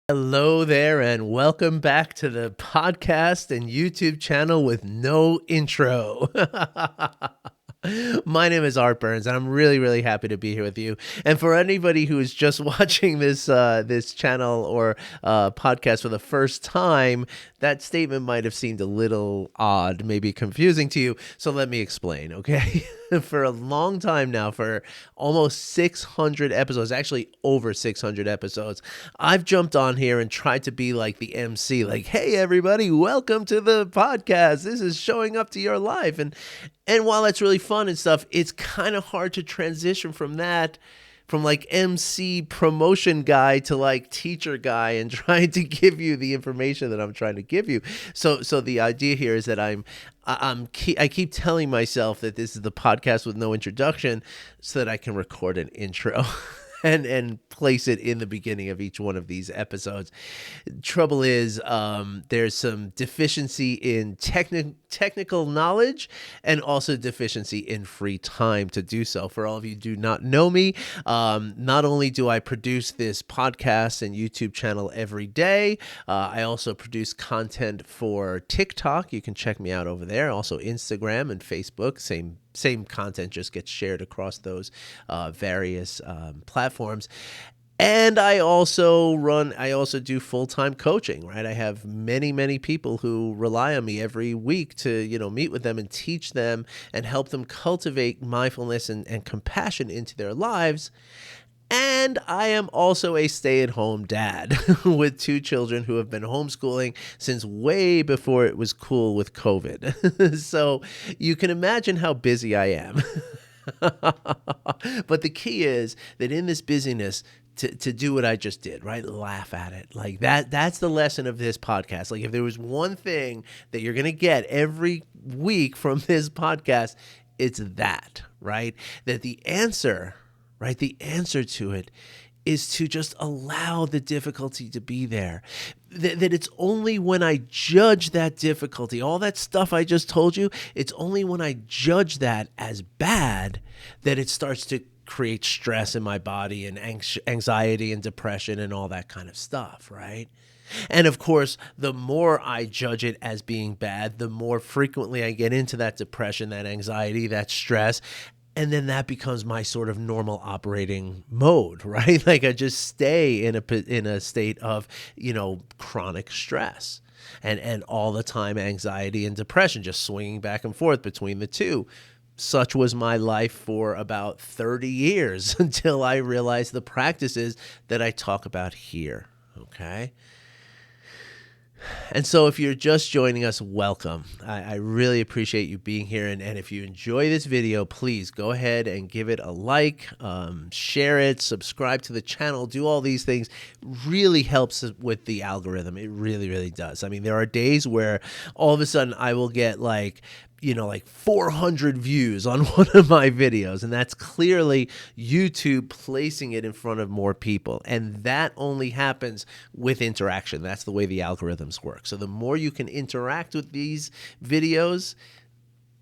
Hello there, and welcome back to the podcast and YouTube channel with no intro. My name is Art Burns, and I'm really happy to be here with you. And for anybody who is just watching this channel or podcast for the first time, that statement might have seemed a little odd, maybe confusing to you. So let me explain, okay? For a long time now, for almost 600 episodes, actually over 600 episodes, I've jumped on here and tried to be like the MC, like, hey, everybody, welcome to the podcast. This is showing up to your life. And while that's really fun and stuff, it's kind of hard to transition from that, from like MC promotion guy to like teacher guy and trying to give you the information that I'm trying to give you. So the idea here is that I keep telling myself that this is the podcast with no introduction so that I can record an intro. And place it in the beginning of each one of these episodes. Trouble is, there's some deficiency in technical knowledge and also deficiency in free time to do so. For all of you who do not know me, not only do I produce this podcast and YouTube channel every day, I also produce content for TikTok. You can check me out over there. Also Instagram and Facebook, same content, just gets shared across those various platforms. And I also do full-time coaching, right? I have many people who rely on me every week to, meet with them and teach them and help them cultivate mindfulness and compassion into their lives. And I am also a stay-at-home dad with 2 children who have been homeschooling since way before it was cool with COVID. So you can imagine how busy I am. But the key is that in this busyness, to do what I just did, right? Laugh at it. Like that's the lesson of this podcast. Like if there was one thing that you're going to get every week from this podcast, it's that, right? That the answer to it is to just allow the difficulty to be there. That it's only when I judge that difficulty, all that stuff I just told you, it's only when I judge that as bad that it starts to create stress in my body and anxiety and depression and all that kind of stuff, right? And of course, the more I judge it as being bad, the more frequently I get into that depression, that anxiety, that stress. And then that becomes my sort of normal operating mode, right? Like I just stay in a state of, chronic stress and all the time anxiety and depression, just swinging back and forth between the two. Such was my life for about 30 years until I realized the practices that I talk about here, okay? And so if you're just joining us, welcome. I really appreciate you being here. And if you enjoy this video, please go ahead and give it a like, share it, subscribe to the channel, do all these things. Really helps with the algorithm. It really does. I mean, there are days where all of a sudden I will get like 400 views on one of my videos. And that's clearly YouTube placing it in front of more people. And that only happens with interaction. That's the way the algorithms work. So the more you can interact with these videos,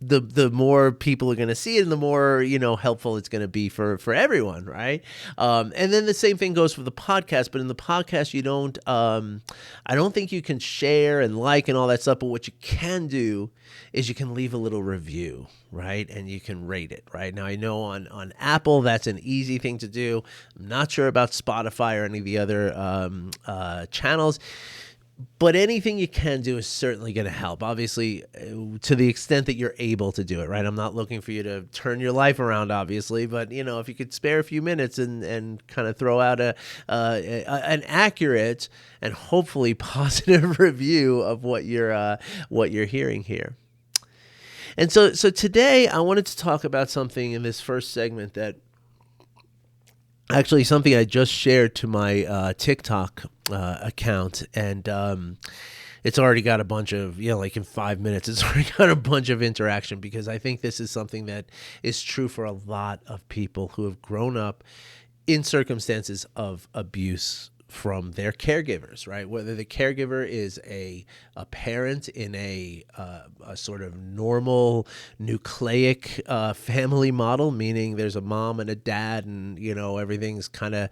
the more people are going to see it and the more, helpful it's going to be for everyone. Right. And then the same thing goes for the podcast, but in the podcast, I don't think you can share and like and all that stuff. But what you can do is you can leave a little review, right? And you can rate it, right? Now I know on Apple, that's an easy thing to do. I'm not sure about Spotify or any of the other channels. But anything you can do is certainly going to help, obviously, to the extent that you're able to do it, right? I'm not looking for you to turn your life around, obviously, but, if you could spare a few minutes and kind of throw out an accurate and hopefully positive review of what you're hearing here. And so today I wanted to talk about something in this first segment that actually something I just shared to my TikTok account, and it's already got a bunch of, like in 5 minutes, it's already got a bunch of interaction because I think this is something that is true for a lot of people who have grown up in circumstances of abuse from their caregivers, right? Whether the caregiver is a parent in a sort of normal nucleic family model, meaning there's a mom and a dad and, everything's kind of,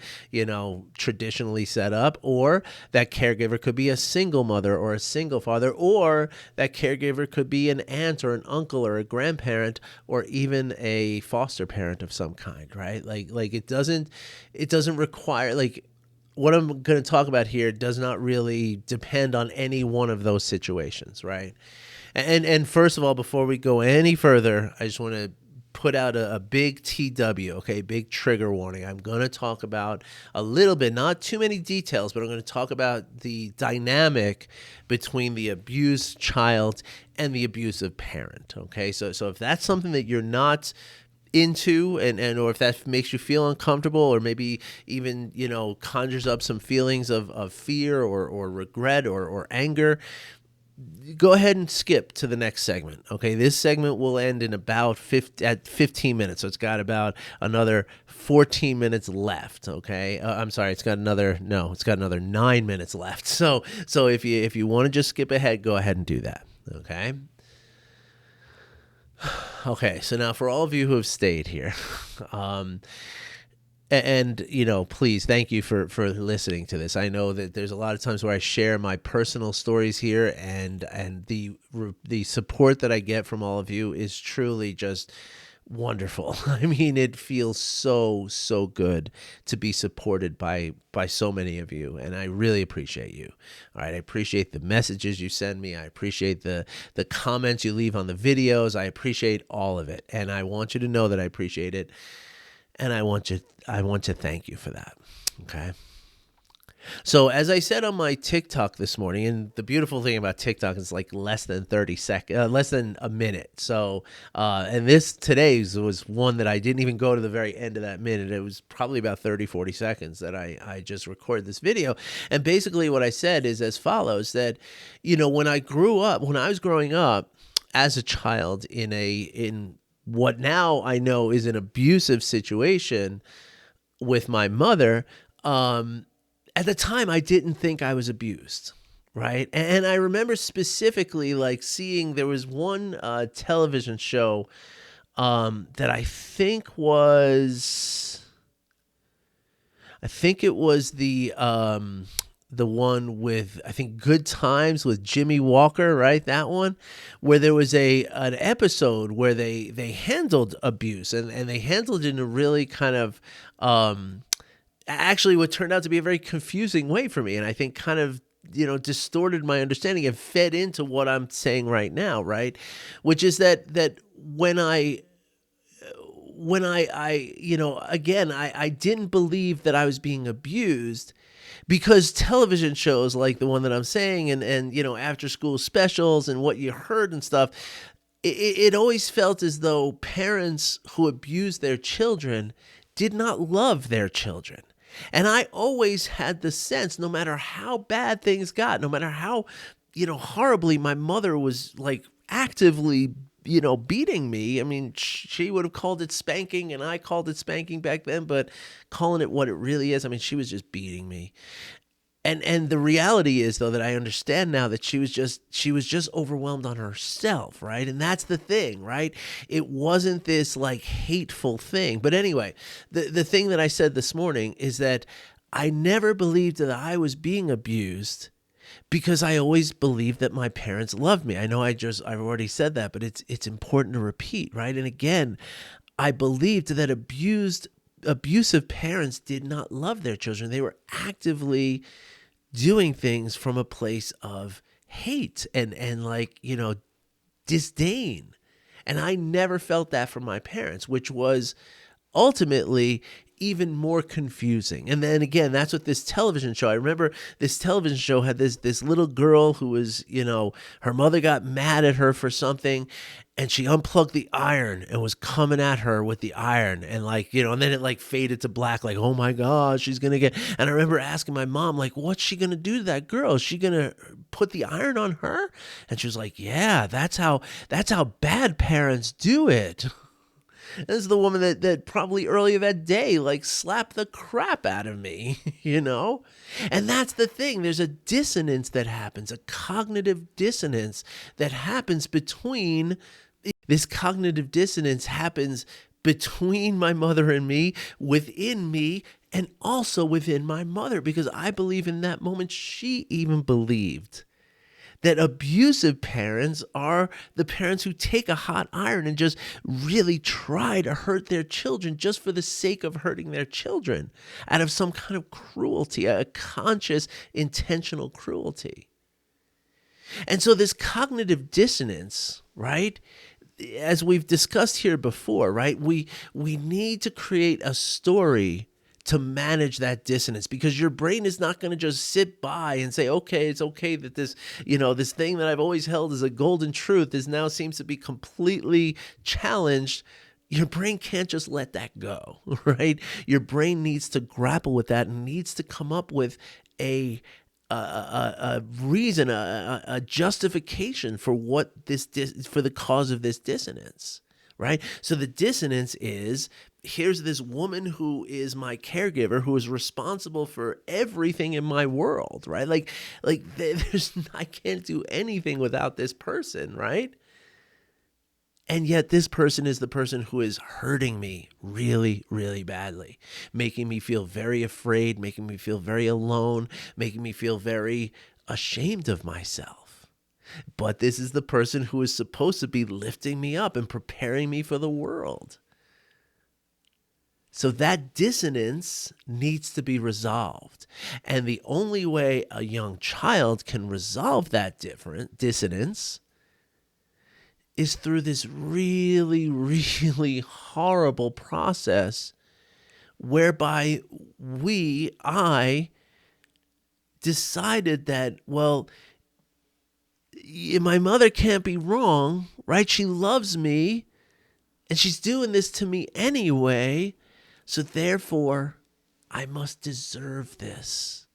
traditionally set up, or that caregiver could be a single mother or a single father, or that caregiver could be an aunt or an uncle or a grandparent or even a foster parent of some kind, right? Like it doesn't require, like, what I'm going to talk about here does not really depend on any one of those situations, right? And first of all, before we go any further, I just want to put out a big TW, okay, big trigger warning. I'm going to talk about a little bit, not too many details, but I'm going to talk about the dynamic between the abused child and the abusive parent, okay? So if that's something that you're not into and or if that makes you feel uncomfortable or maybe even conjures up some feelings of fear or regret or anger, go ahead and skip to the next segment. Okay, this segment will end in about 15 minutes, so it's got about another 14 minutes left. Okay, I'm sorry, it's got another 9 minutes left. So if you want to just skip ahead, go ahead and do that. Okay. Okay, so now for all of you who have stayed here, and please, thank you for listening to this. I know that there's a lot of times where I share my personal stories here, and the support that I get from all of you is truly just wonderful. I mean, it feels so good to be supported by so many of you, and I really appreciate you. All right, I appreciate the messages you send me. I appreciate the comments you leave on the videos. I appreciate all of it, and I want you to know that I appreciate it, and I want to thank you for that. Okay. So as I said on my TikTok this morning, and the beautiful thing about TikTok is like less than 30 seconds, less than a minute. So, and today's was one that I didn't even go to the very end of that minute. It was probably about 30, 40 seconds that I just recorded this video. And basically what I said is as follows, that, when I was growing up as a child in what now I know is an abusive situation with my mother, at the time, I didn't think I was abused, right? And I remember specifically like seeing there was one television show that I think it was the one with, I think, Good Times with Jimmy Walker, right? That one, where there was an episode where they handled abuse and they handled it in a really kind of actually what turned out to be a very confusing way for me, and I think kind of distorted my understanding and fed into what I'm saying right now, right? Which is that when I again, I didn't believe that I was being abused because television shows like the one that I'm saying and after school specials and what you heard and stuff, it always felt as though parents who abused their children did not love their children. And I always had the sense, no matter how bad things got, no matter how, horribly my mother was like actively, beating me. I mean, she would have called it spanking and I called it spanking back then, but calling it what it really is, I mean, she was just beating me. And the reality is, though, that I understand now that she was just overwhelmed on herself, right? And that's the thing, right? It wasn't this like hateful thing. But anyway, the thing that I said this morning is that I never believed that I was being abused because I always believed that my parents loved me. I know I've already said that, but it's important to repeat, right? And again, I believed that abusive parents did not love their children. They were actively doing things from a place of hate and like, disdain. And I never felt that from my parents, which was ultimately even more confusing. And then again, that's what this television show, I remember this television show had this little girl who was, her mother got mad at her for something and she unplugged the iron and was coming at her with the iron and like, and then it like faded to black, like, oh my God, she's going to get, and I remember asking my mom, like, what's she going to do to that girl? Is she going to put the iron on her? And she was like, yeah, that's how bad parents do it. This is the woman that probably earlier that day, like, slapped the crap out of me, you know? And that's the thing. There's a dissonance that happens, a cognitive dissonance that happens between, this cognitive dissonance happens between my mother and me, and also within my mother, because I believe in that moment she even believed that abusive parents are the parents who take a hot iron and just really try to hurt their children just for the sake of hurting their children, out of some kind of cruelty, a conscious, intentional cruelty. And so this cognitive dissonance, right, as we've discussed here before, right, we need to create a story to manage that dissonance, because your brain is not going to just sit by and say, okay, it's okay that this, this thing that I've always held as a golden truth is now seems to be completely challenged. Your brain can't just let that go, right? Your brain needs to grapple with that and needs to come up with a reason, a justification for for the cause of this dissonance, right? So the dissonance is, here's this woman who is my caregiver, who is responsible for everything in my world, right? I can't do anything without this person, right? And yet this person is the person who is hurting me really, really badly, making me feel very afraid, making me feel very alone, making me feel very ashamed of myself. But this is the person who is supposed to be lifting me up and preparing me for the world. So that dissonance needs to be resolved. And the only way a young child can resolve that dissonance is through this really, really horrible process whereby I decided that, well, my mother can't be wrong, right? She loves me and she's doing this to me anyway. So therefore, I must deserve this.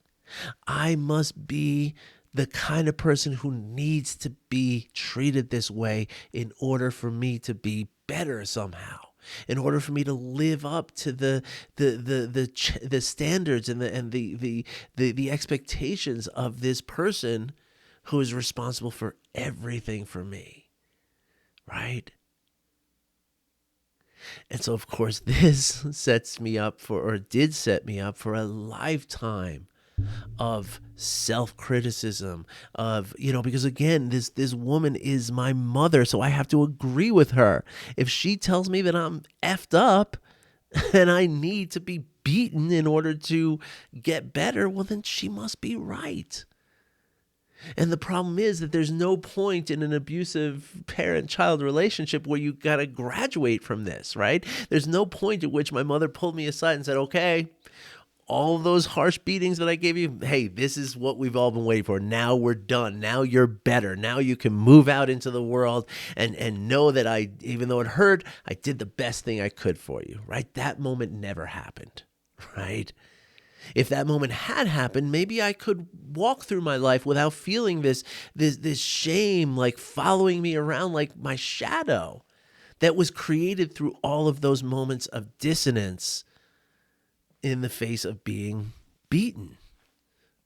I must be the kind of person who needs to be treated this way in order for me to be better somehow, in order for me to live up to the standards and the expectations of this person who is responsible for everything for me, right? And so, of course, this did set me up for a lifetime of self-criticism, because again, this woman is my mother, so I have to agree with her. If she tells me that I'm effed up and I need to be beaten in order to get better, well, then she must be right. And the problem is that there's no point in an abusive parent-child relationship where you got to graduate from this, right? There's no point at which my mother pulled me aside and said, okay, all those harsh beatings that I gave you, hey, this is what we've all been waiting for. Now we're done. Now you're better. Now you can move out into the world and know that even though it hurt, I did the best thing I could for you, right? That moment never happened, right? If that moment had happened, maybe I could walk through my life without feeling this shame, like following me around like my shadow that was created through all of those moments of dissonance in the face of being beaten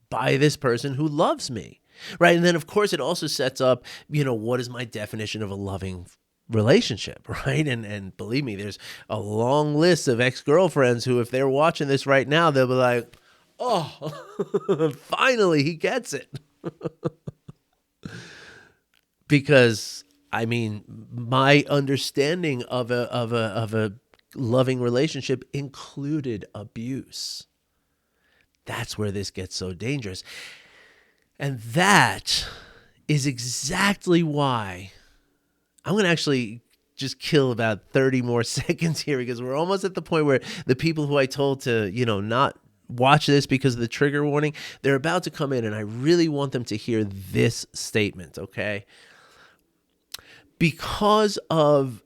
by this person who loves me, right? And then, of course, it also sets up, what is my definition of a loving relationship, right? And believe me, there's a long list of ex-girlfriends who, if they're watching this right now, they'll be like, oh, finally he gets it. Because my understanding of a loving relationship included abuse. That's where this gets so dangerous. And that is exactly why I'm going to actually just kill about 30 more seconds here, because we're almost at the point where the people who I told to, not watch this because of the trigger warning, they're about to come in, and I really want them to hear this statement, okay? Because of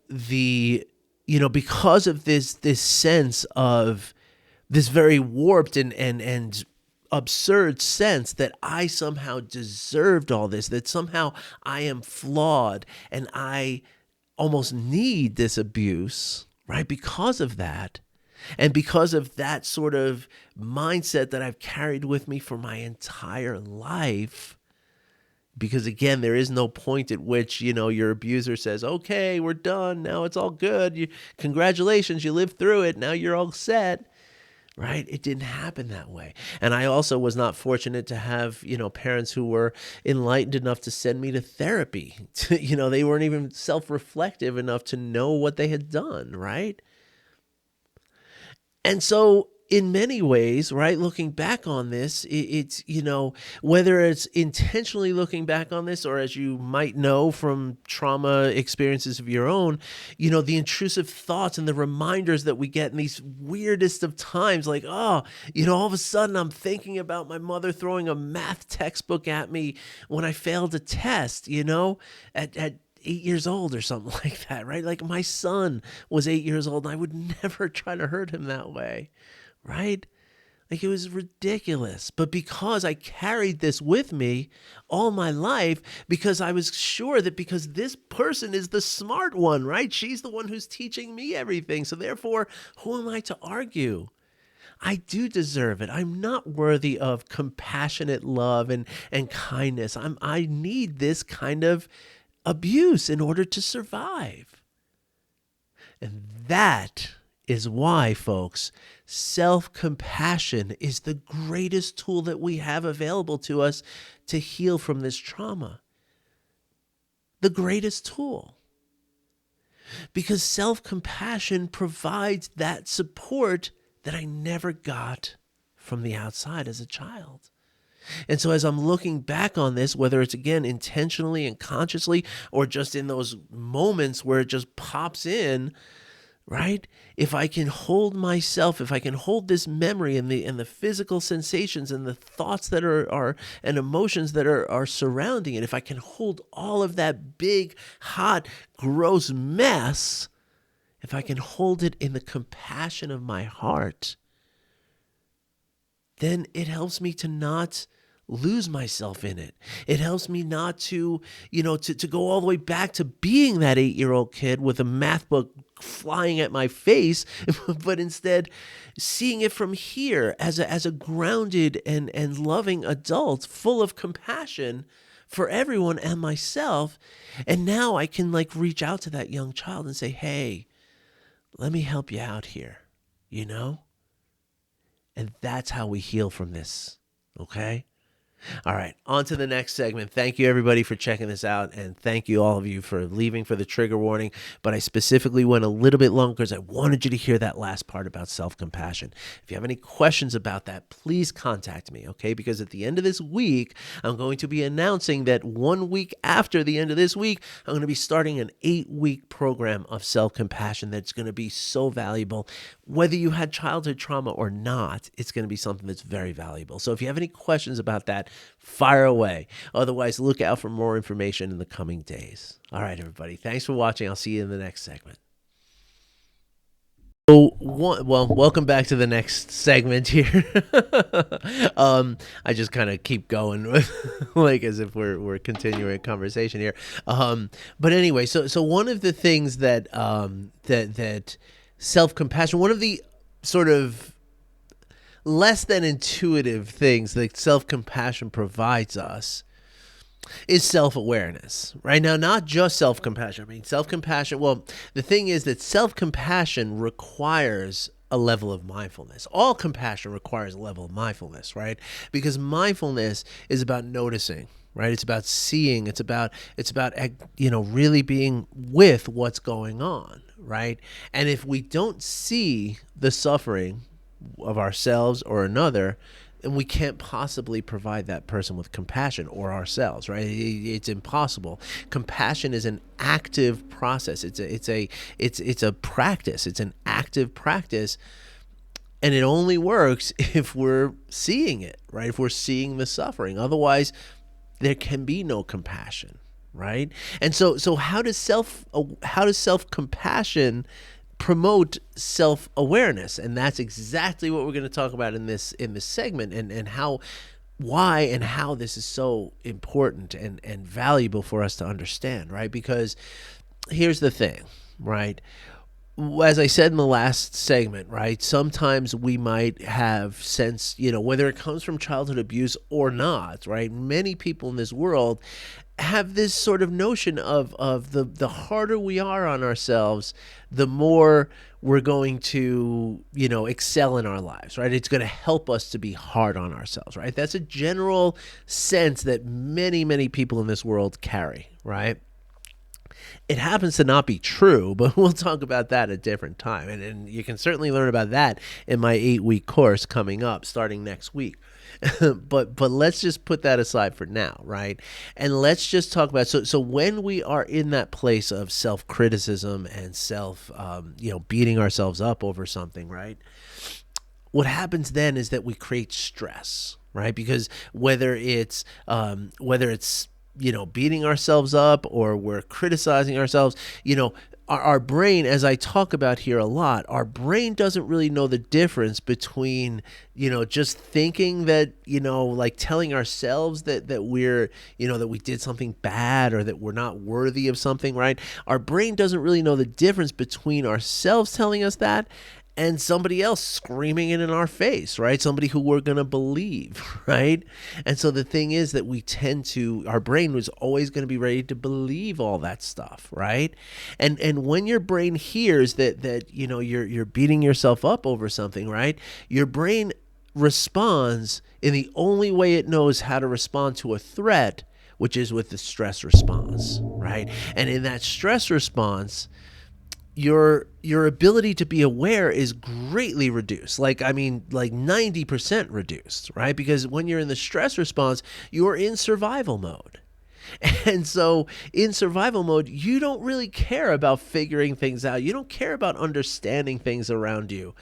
because of this sense of this very warped and absurd sense that I somehow deserved all this, that somehow I am flawed and I almost need this abuse, right? Because of that. And because of that sort of mindset that I've carried with me for my entire life, because again, there is no point at which, your abuser says, okay, we're done. Now it's all good. Congratulations, you lived through it. Now you're all set. Right? It didn't happen that way. And I also was not fortunate to have, parents who were enlightened enough to send me to therapy. They weren't even self-reflective enough to know what they had done, right? And so in many ways, right, looking back on this, it's, whether it's intentionally looking back on this or as you might know from trauma experiences of your own, the intrusive thoughts and the reminders that we get in these weirdest of times, like, all of a sudden I'm thinking about my mother throwing a math textbook at me when I failed a test, at 8 years old or something like that, right? Like my son was 8 years old and I would never try to hurt him that way, right? Like it was ridiculous. But because I carried this with me all my life, because I was sure that because this person is the smart one, right? She's the one who's teaching me everything. So therefore, who am I to argue? I do deserve it. I'm not worthy of compassionate love and kindness. I need this kind of abuse in order to survive. And that is why, folks, self-compassion is the greatest tool that we have available to us to heal from this trauma. The greatest tool. Because self-compassion provides that support that I never got from the outside as a child. And so as I'm looking back on this, whether it's, again, intentionally and consciously or just in those moments where it just pops in, right? If I can hold myself, if I can hold this memory and the physical sensations and the thoughts that are and emotions that are surrounding it, if I can hold all of that big, hot, gross mess, if I can hold it in the compassion of my heart, then it helps me to not lose myself in it. It helps me not to, to go all the way back to being that 8-year-old kid with a math book flying at my face, but instead seeing it from here as a grounded and loving adult full of compassion for everyone and myself. And now I can reach out to that young child and say, hey, let me help you out here, And that's how we heal from this, okay? All right, on to the next segment. Thank you, everybody, for checking this out, and thank you, all of you, for leaving for the trigger warning. But I specifically went a little bit longer because I wanted you to hear that last part about self-compassion. If you have any questions about that, please contact me, okay? Because at the end of this week, I'm going to be announcing that 1 week after the end of this week, I'm going to be starting an 8-week program of self-compassion that's going to be so valuable. Whether you had childhood trauma or not, it's going to be something that's very valuable. So if you have any questions about that, fire away. Otherwise, look out for more information in the coming days. All right, everybody. Thanks for watching. I'll see you in the next segment. So, welcome back to the next segment here. I just kind of keep going with, as if we're continuing a conversation here. But anyway, so one of the things that that self-compassion, one of the sort of less than intuitive things that self-compassion provides us is self-awareness, right? Now, not just self-compassion. I mean, self-compassion, the thing is that self-compassion requires a level of mindfulness. All compassion requires a level of mindfulness, right? Because mindfulness is about noticing, right? It's about seeing. It's about really being with what's going on, right? And if we don't see the suffering of ourselves or another, and we can't possibly provide that person with compassion, or ourselves, right? It's impossible. Compassion is an active process. It's a practice. It's an active practice, and it only works if we're seeing it, right? If we're seeing the suffering. Otherwise, there can be no compassion, right? And so how does self-compassion promote self-awareness? And that's exactly what we're going to talk about in this segment, and why and how this is so important and valuable for us to understand, right? Because here's the thing, right? as I said in the last segment, right? Sometimes we might have sense, whether it comes from childhood abuse or not, right? Many people in this world have this sort of notion of the harder we are on ourselves, the more we're going to, excel in our lives, right? It's going to help us to be hard on ourselves, right? That's a general sense that many, many people in this world carry, right? It happens to not be true, but we'll talk about that at a different time. And you can certainly learn about that in my 8-week course coming up starting next week. but let's just put that aside for now, right? And let's just talk about so when we are in that place of self-criticism and self beating ourselves up over something, right? What happens then is that we create stress, right? Because whether it's beating ourselves up or we're criticizing ourselves, our brain, as I talk about here a lot, our brain doesn't really know the difference between, just thinking that, like telling ourselves that we're, that we did something bad or that we're not worthy of something, right? Our brain doesn't really know the difference between ourselves telling us that and somebody else screaming it in our face, right? Somebody who we're going to believe, right? And so the thing is that our brain was always going to be ready to believe all that stuff, right? And when your brain hears that you're beating yourself up over something, right? Your brain responds in the only way it knows how to respond to a threat, which is with the stress response, right? And in that stress response, your ability to be aware is greatly reduced. Like 90% reduced, right? Because when you're in the stress response, you're in survival mode. And so in survival mode, you don't really care about figuring things out. You don't care about understanding things around you.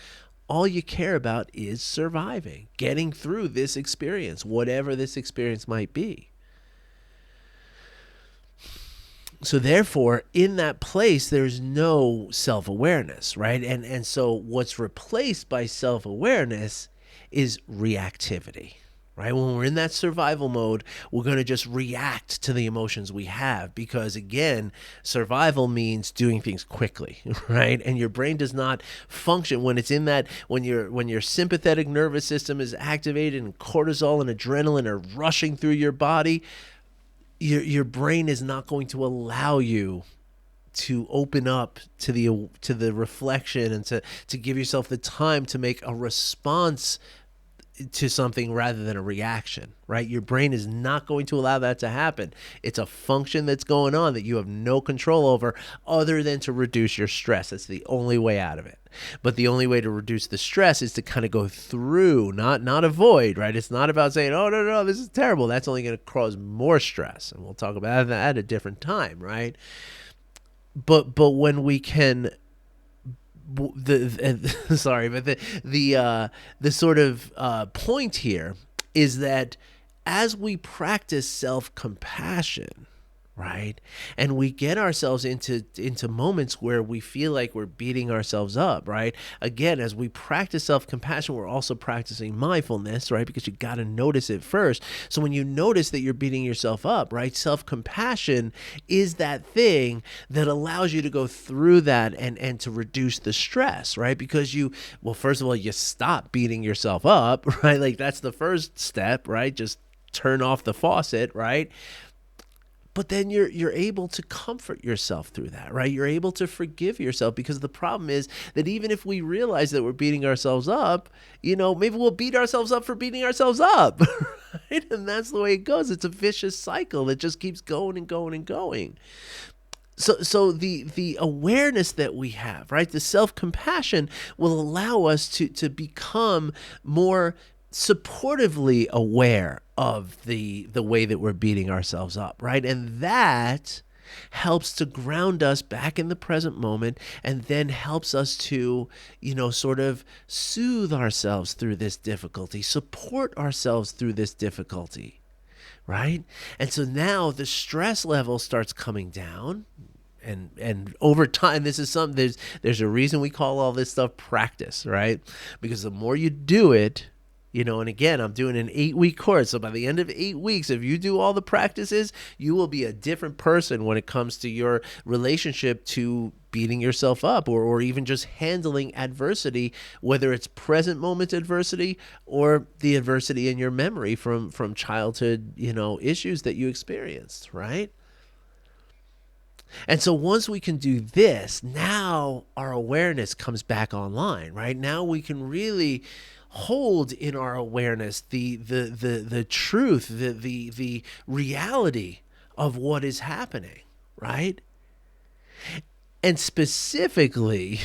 All you care about is surviving, getting through this experience, whatever this experience might be. So therefore, in that place, there's no self-awareness, right? And so what's replaced by self-awareness is reactivity, right? When we're in that survival mode, we're going to just react to the emotions we have because, again, survival means doing things quickly, right? And your brain does not function when it's in that, when your sympathetic nervous system is activated and cortisol and adrenaline are rushing through your body. Your brain is not going to allow you to open up to the reflection and to give yourself the time to make a response to something rather than a reaction, right? Your brain is not going to allow that to happen. It's a function that's going on that you have no control over other than to reduce your stress. That's the only way out of it. But the only way to reduce the stress is to kind of go through, not avoid, right? It's not about saying, oh, no, this is terrible. That's only going to cause more stress. And we'll talk about that at a different time, right? But when we can the sort of point here is that as we practice self-compassion, right, and we get ourselves into moments where we feel like we're beating ourselves up, right? Again, as we practice self-compassion, we're also practicing mindfulness, right? Because you got to notice it first. So when you notice that you're beating yourself up, right, self-compassion is that thing that allows you to go through that and to reduce the stress, right? Because first of all, you stop beating yourself up, right? Like that's the first step, right? Just turn off the faucet, right? But then you're able to comfort yourself through that, right? You're able to forgive yourself because the problem is that even if we realize that we're beating ourselves up, maybe we'll beat ourselves up for beating ourselves up, right? And that's the way it goes. It's a vicious cycle that just keeps going and going and going. So the awareness that we have, right, the self-compassion will allow us to become more supportively aware of the way that we're beating ourselves up, right? And that helps to ground us back in the present moment and then helps us to, sort of soothe ourselves through this difficulty, support ourselves through this difficulty, right? And so now the stress level starts coming down. And over time, this is something, there's a reason we call all this stuff practice, right? Because the more you do it, and again, I'm doing an 8-week course. So by the end of 8 weeks, if you do all the practices, you will be a different person when it comes to your relationship to beating yourself up, or even just handling adversity, whether it's present moment adversity or the adversity in your memory from childhood, issues that you experienced, right? And so once we can do this, now our awareness comes back online, right? Now we can really hold in our awareness the truth, the reality of what is happening, right? And specifically,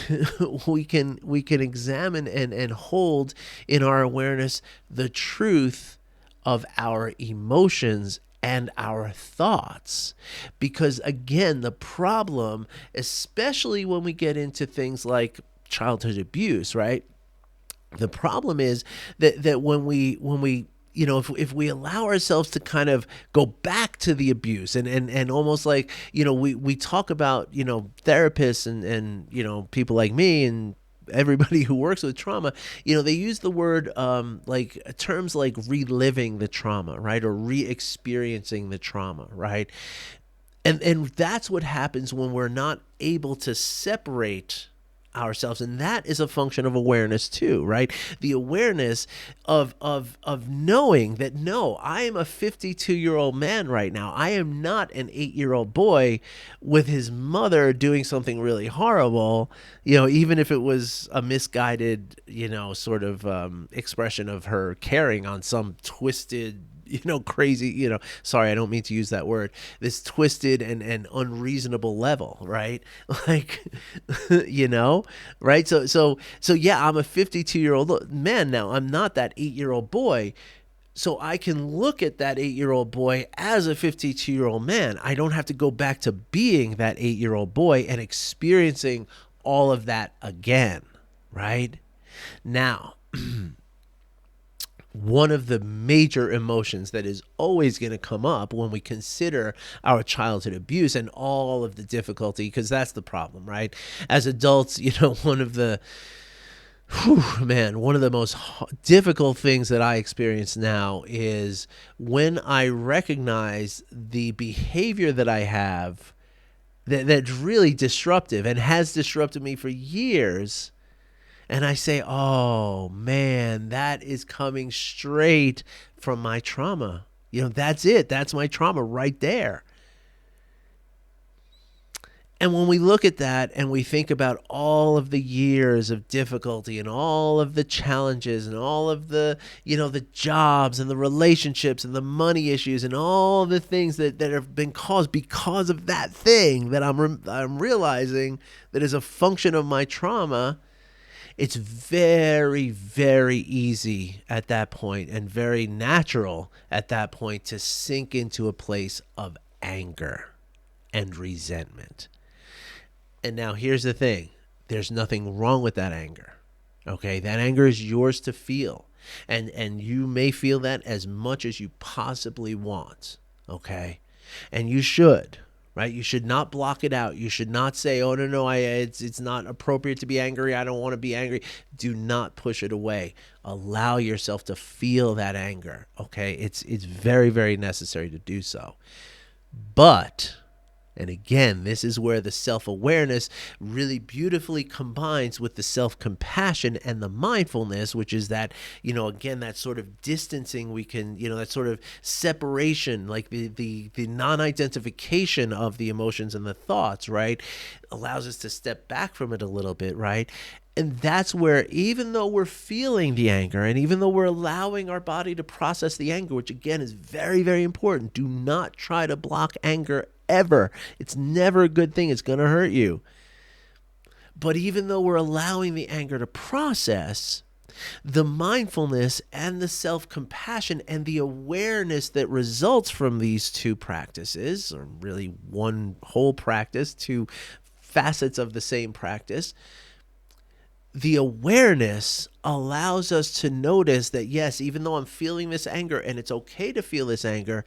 we can examine and hold in our awareness the truth of our emotions and our thoughts. Because again, the problem, especially when we get into things like childhood abuse, right? The problem is that when we if we allow ourselves to kind of go back to the abuse and almost like, we talk about, therapists and people like me and everybody who works with trauma, they use the word like terms like reliving the trauma, right? Or re-experiencing the trauma, right? And that's what happens when we're not able to separate ourselves, and that is a function of awareness too, right? The awareness of knowing that, no, I am a 52-year-old man right now. I am not an 8-year-old boy with his mother doing something really horrible, even if it was a misguided, sort of expression of her caring on some twisted, crazy, sorry, I don't mean to use that word, this twisted and unreasonable level, right? Like, right? So yeah, I'm a 52-year-old man now. I'm not that 8-year-old boy. So I can look at that 8-year-old boy as a 52-year-old man. I don't have to go back to being that 8-year-old boy and experiencing all of that again, right? Now, one of the major emotions that is always going to come up when we consider our childhood abuse and all of the difficulty, because that's the problem, right? As adults, one of the most difficult things that I experience now is when I recognize the behavior that I have that's really disruptive and has disrupted me for years. And I say, oh, man, that is coming straight from my trauma. That's it. That's my trauma right there. And when we look at that and we think about all of the years of difficulty and all of the challenges and all of the, the jobs and the relationships and the money issues and all the things that have been caused because of that thing that I'm realizing that is a function of my trauma, it's very, very easy at that point and very natural at that point to sink into a place of anger and resentment. And now here's the thing. There's nothing wrong with that anger. Okay? That anger is yours to feel. And you may feel that as much as you possibly want. Okay? And you should. Right? You should not block it out. You should not say, oh, no, it's not appropriate to be angry. I don't want to be angry. Do not push it away. Allow yourself to feel that anger, okay? It's very, very necessary to do so. But, and again, this is where the self-awareness really beautifully combines with the self-compassion and the mindfulness, which is that, again, that sort of distancing we can, that sort of separation, like the non-identification of the emotions and the thoughts, right, allows us to step back from it a little bit, right? And that's where, even though we're feeling the anger and even though we're allowing our body to process the anger, which again is very, very important, do not try to block anger ever. It's never a good thing. It's going to hurt you. But even though we're allowing the anger to process, the mindfulness and the self-compassion and the awareness that results from these two practices, or really one whole practice, two facets of the same practice, the awareness allows us to notice that, yes, even though I'm feeling this anger, and it's okay to feel this anger,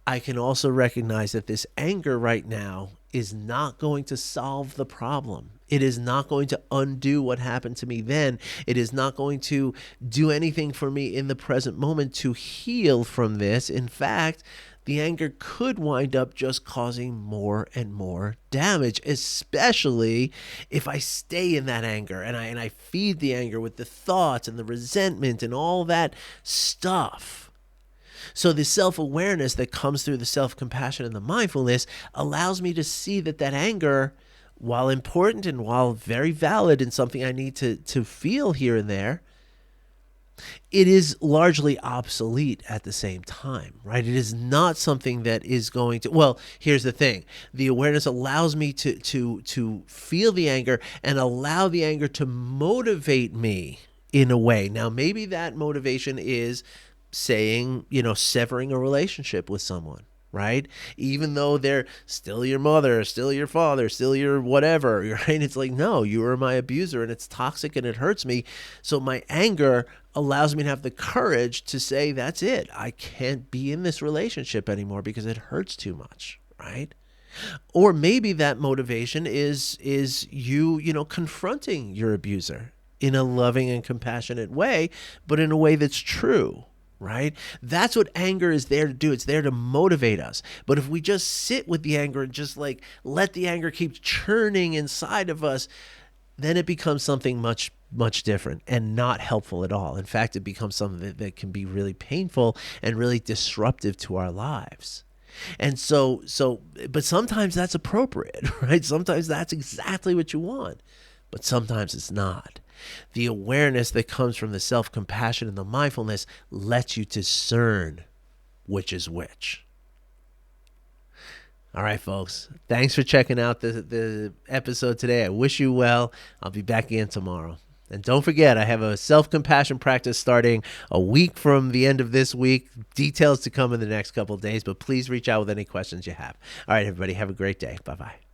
I can also recognize that this anger right now is not going to solve the problem. It is not going to undo what happened to me then. It is not going to do anything for me in the present moment to heal from this. In fact, the anger could wind up just causing more and more damage, especially if I stay in that anger and I feed the anger with the thoughts and the resentment and all that stuff. So the self-awareness that comes through the self-compassion and the mindfulness allows me to see that anger, while important and while very valid and something I need to feel here and there, it is largely obsolete at the same time, right? It is not something that is going to, well, here's the thing. The awareness allows me to feel the anger and allow the anger to motivate me in a way. Now, maybe that motivation is saying, severing a relationship with someone, right? Even though they're still your mother, still your father, still your whatever, right? It's like, no, you are my abuser and it's toxic and it hurts me. So my anger allows me to have the courage to say, that's it. I can't be in this relationship anymore because it hurts too much, right? Or maybe that motivation is you, confronting your abuser in a loving and compassionate way, but in a way that's true. Right? That's what anger is there to do. It's there to motivate us. But if we just sit with the anger and just let the anger keep churning inside of us, then it becomes something much, much different and not helpful at all. In fact, it becomes something that can be really painful and really disruptive to our lives. And but sometimes that's appropriate, right? Sometimes that's exactly what you want, but sometimes it's not. The awareness that comes from the self-compassion and the mindfulness lets you discern which is which. All right, folks. Thanks for checking out the episode today. I wish you well. I'll be back again tomorrow. And don't forget, I have a self-compassion practice starting a week from the end of this week. Details to come in the next couple of days, but please reach out with any questions you have. All right, everybody, have a great day. Bye-bye.